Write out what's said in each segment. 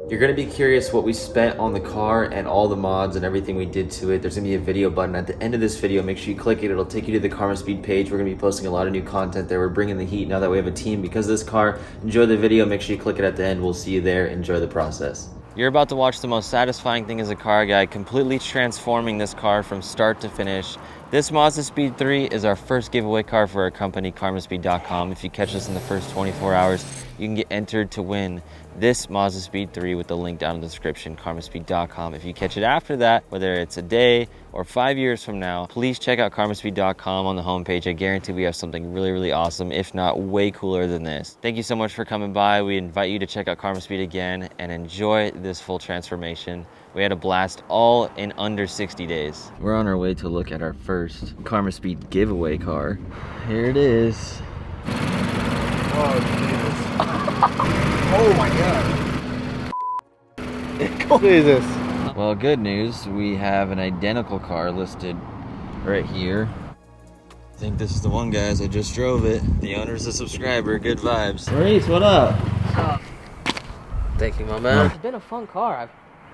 You're gonna be curious what we spent on the car and all the mods and everything we did to it. There's gonna be a video button at the end of this video. Make sure you click it. It'll take you to the Karma Speed page. We're gonna be posting a lot of new content there. We're bringing the heat now that we have a team because of this car. Enjoy the video. Make sure you click it at the end. We'll see you there. Enjoy the process. You're about to watch the most satisfying thing as a car guy, completely transforming this car from start to finish. This Mazdaspeed3 is our first giveaway car for our company, Karmaspeed.com. If you catch us in the first 24 hours, you can get entered to win this Mazdaspeed3 with the link down in the description, Karmaspeed.com. If you catch it after that, whether it's a day or 5 years from now, please check out Karmaspeed.com on the homepage. I guarantee we have something really, really awesome, if not way cooler than this. Thank you so much for coming by. We invite you to check out Karmaspeed again and enjoy this full transformation. We had a blast all in under 60 days. We're on our way to look at our first Karmaspeed giveaway car. Here it is. Oh, Jesus. Oh my God. Jesus. Well, good news. We have an identical car listed right here. I think this is the one, guys. I just drove it. The owner's a subscriber. Good vibes. Maurice, what up? What's up? Thank you, my man. It's been a fun car.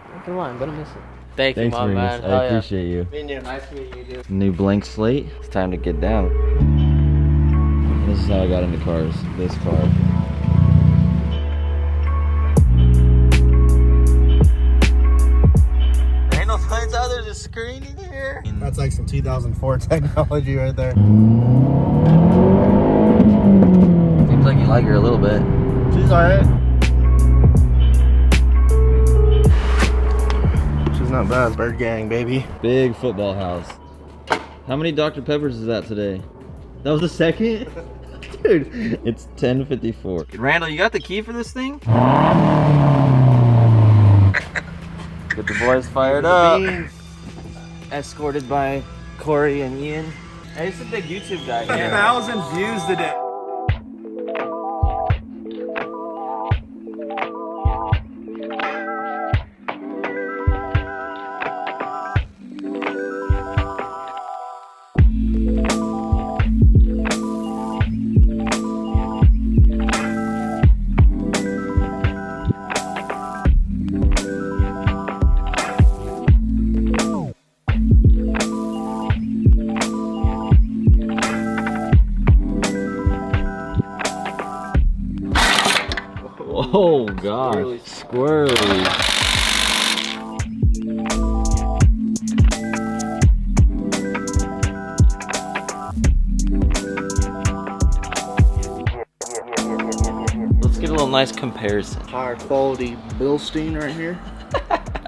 I'm not gonna lie, I'm gonna miss it. Thank you, my man. I appreciate you. Nice meeting you, dude. New blank slate. It's time to get down. This is how I got into cars. This car. Ain't no lights out. There's a screen in here. That's like some 2004 technology right there. Seems like you like her a little bit. She's alright. She's not bad. Bird gang, baby. Big football house. How many Dr. Peppers is that today? That was the second? Dude, it's 10:54. Randall, you got the key for this thing? Get the boys fired up. Escorted by Corey and Ian. Hey, he's a big YouTube guy. 1,000 views today. Oh gosh, squirrely. Let's get a little nice comparison. Higher quality Bilstein right here.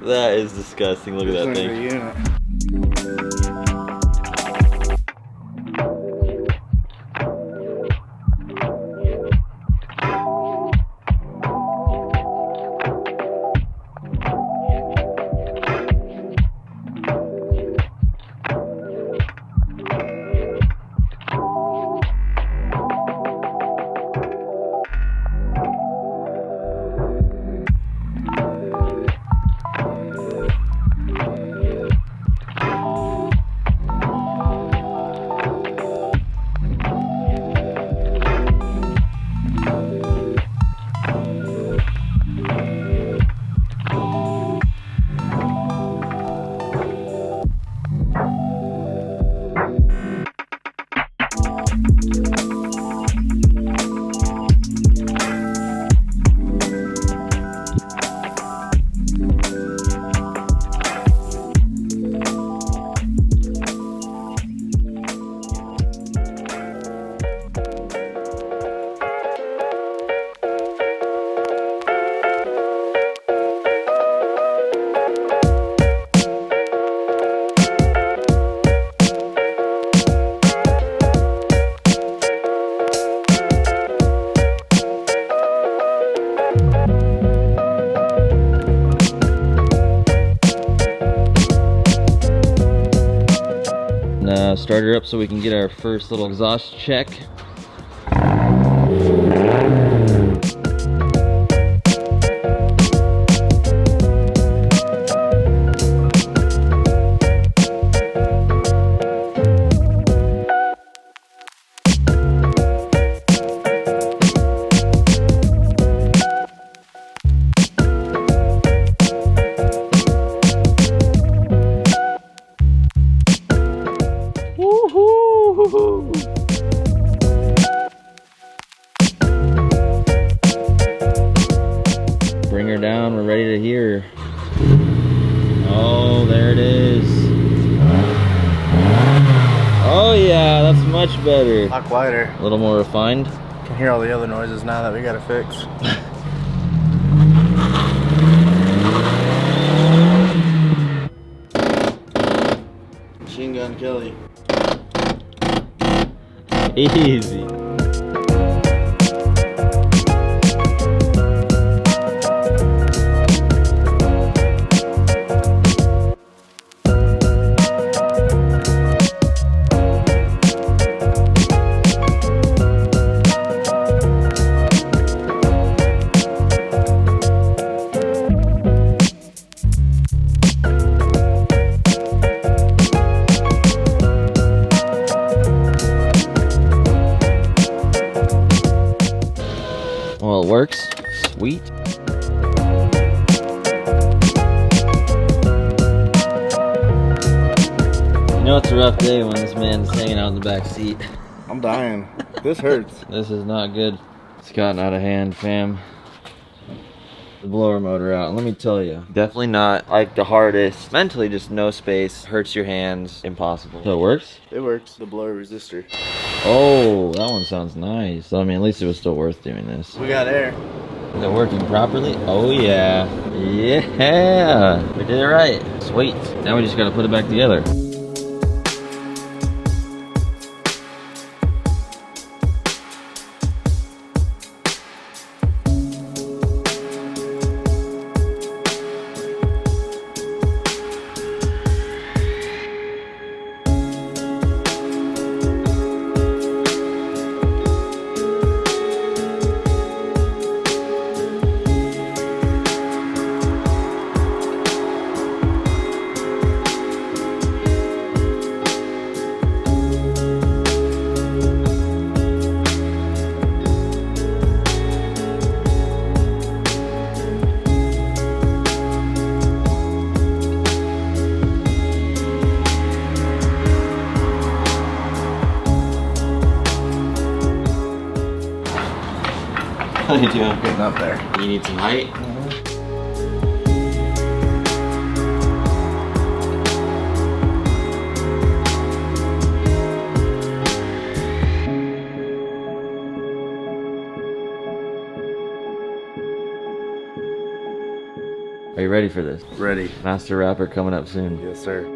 That is disgusting. Look at that thing. Unit. And start her up so we can get our first little exhaust check. Bring her down, we're ready to hear. Oh, there it is. Oh yeah, that's much better. A lot quieter. A little more refined. Can hear all the other noises now that we gotta fix. Machine Gun Kelly. Easy. Well, it works. Sweet. You know it's a rough day when this man's hanging out in the back seat. I'm dying. This hurts. This is not good. It's gotten out of hand, fam. The blower motor out, and let me tell you, definitely not like the hardest. Mentally, just no space, hurts your hands, impossible. So it works? It works. The blower resistor. Oh, that one sounds nice. So, I mean, at least it was still worth doing this. We got air. Is it working properly? Oh yeah. Yeah, we did it right. Sweet. Now we just gotta put it back together. How you doing? Getting up there. You need some height? Are you ready for this? Ready. Master Rapper coming up soon. Yes, sir.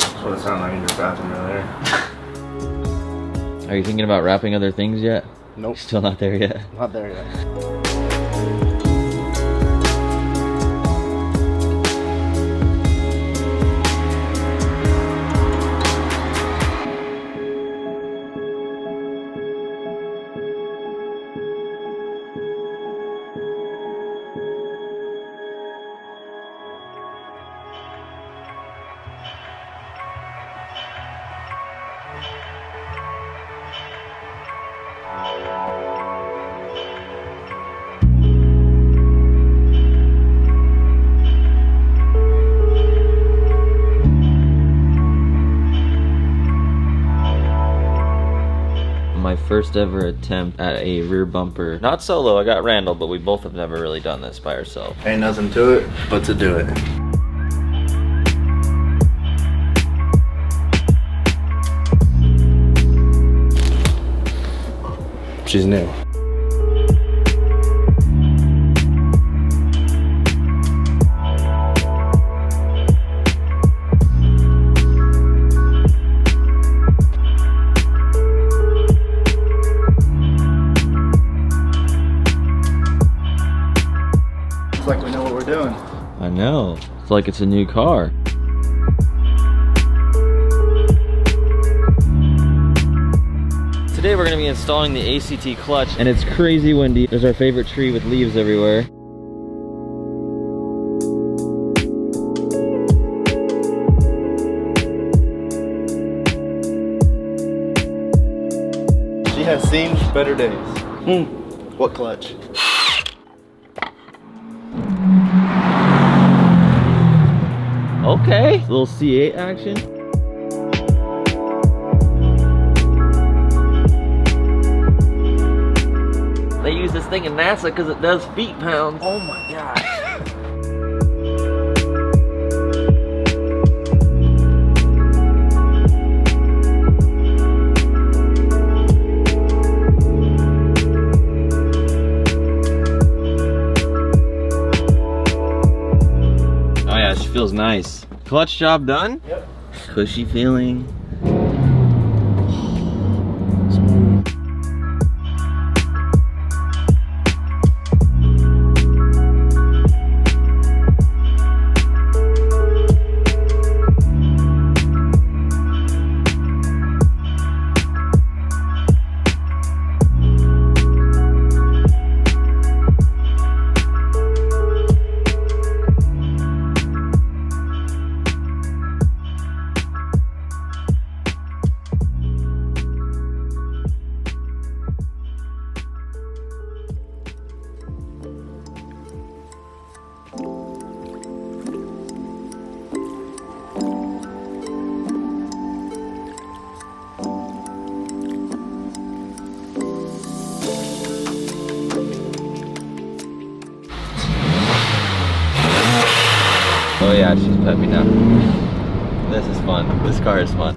That's what it sounded like in your bathroom earlier. Are you thinking about wrapping other things yet? Nope. Still not there yet? Not there yet. My first ever attempt at a rear bumper. Not solo, I got Randall, but we both have never really done this by ourselves. Ain't nothing to it but to do it. She's new. doing? I know. It's like it's a new car. Today we're going to be installing the ACT clutch, and it's crazy windy. There's our favorite tree with leaves everywhere. She has seen better days. What clutch? Okay, a little C8 action. They use this thing in NASA because it does feet pounds. Oh my gosh. Oh yeah, she feels nice. Clutch job done? Yep. Cushy feeling. Oh yeah, she's peppy now. This is fun. This car is fun.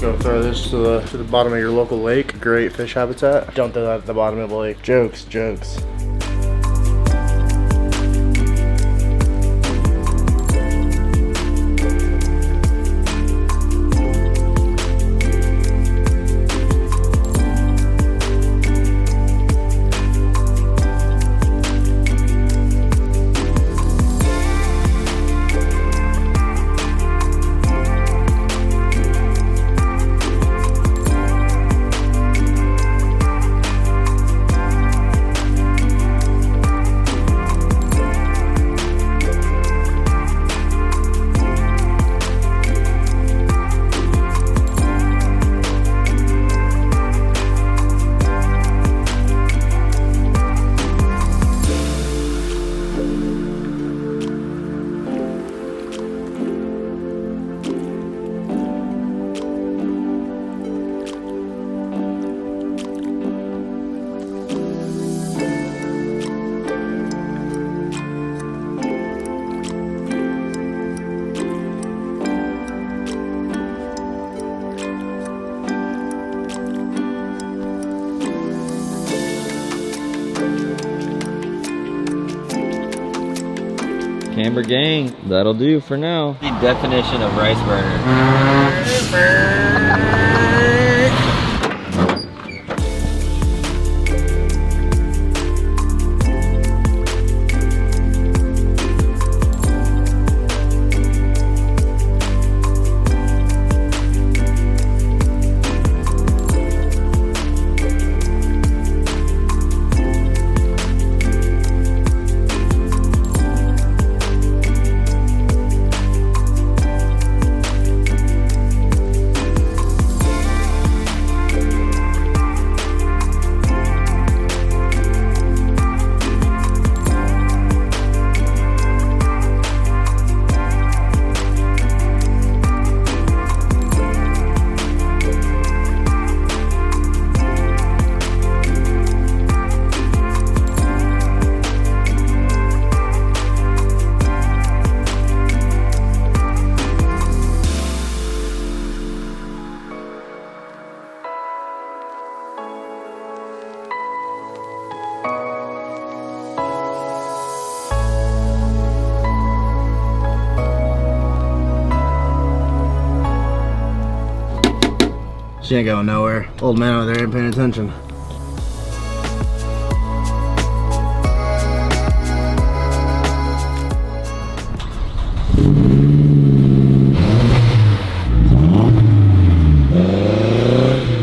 Go throw this to the bottom of your local lake. Great fish habitat. Don't throw that at the bottom of the lake. Jokes, jokes. Camber gang, that'll do for now. The definition of rice burner. She ain't going nowhere. Old man over there ain't paying attention.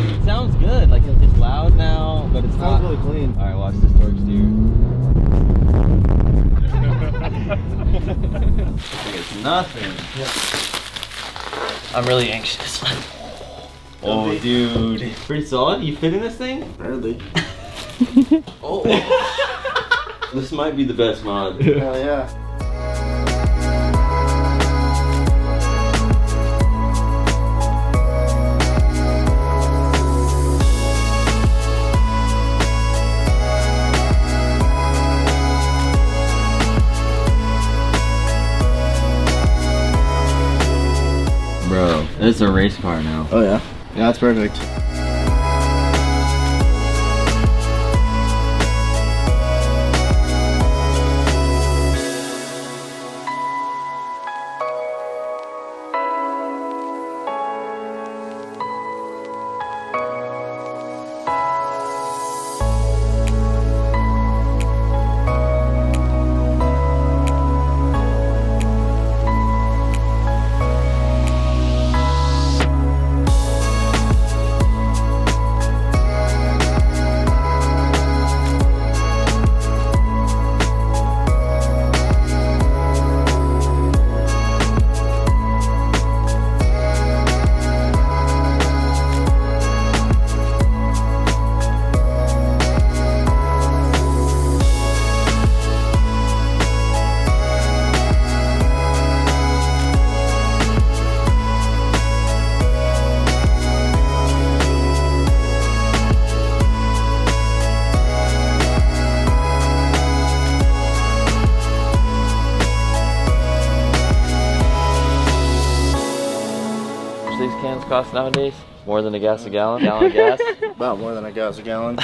It sounds good. Like it's loud now, but it's not. Sounds really clean. All right, watch this torque steer. It's nothing. I'm really anxious. Oh, dude. Pretty solid. You fit in this thing? Barely. Oh. This might be the best mod. Hell yeah. Bro, it's a race car now. Oh yeah. Yeah, that's perfect. These cans cost nowadays? More than a gas a gallon? Gallon of gas? About more than a gas a gallon.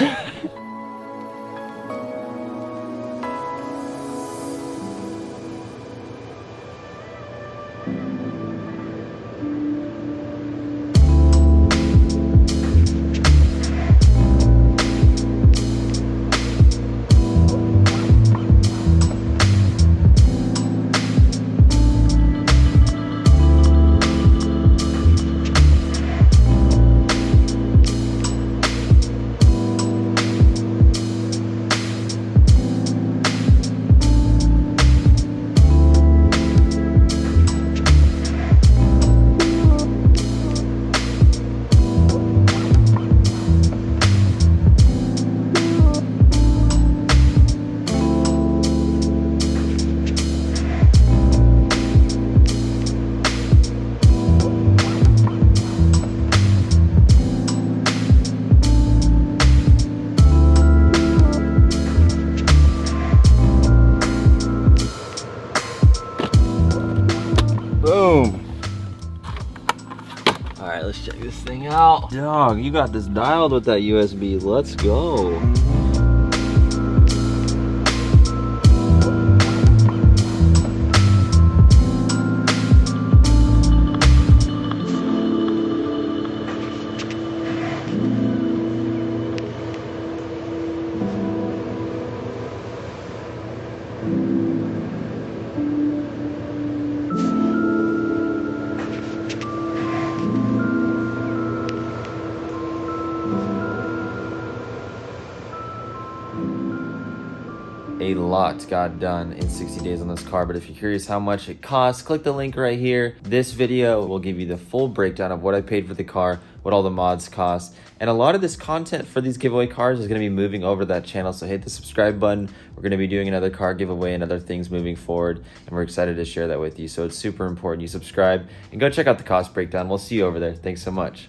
Boom. All right, let's check this thing out. Dog, you got this dialed with that USB. Let's go. A lot got done in 60 days on this car, but if you're curious how much it costs, click the link right here. This video will give you the full breakdown of what I paid for the car, what all the mods cost, and a lot of this content for these giveaway cars is going to be moving over to that channel, so hit the subscribe button. We're going to be doing another car giveaway and other things moving forward, and we're excited to share that with you, so it's super important you subscribe and go check out the cost breakdown. We'll see you over there. Thanks so much.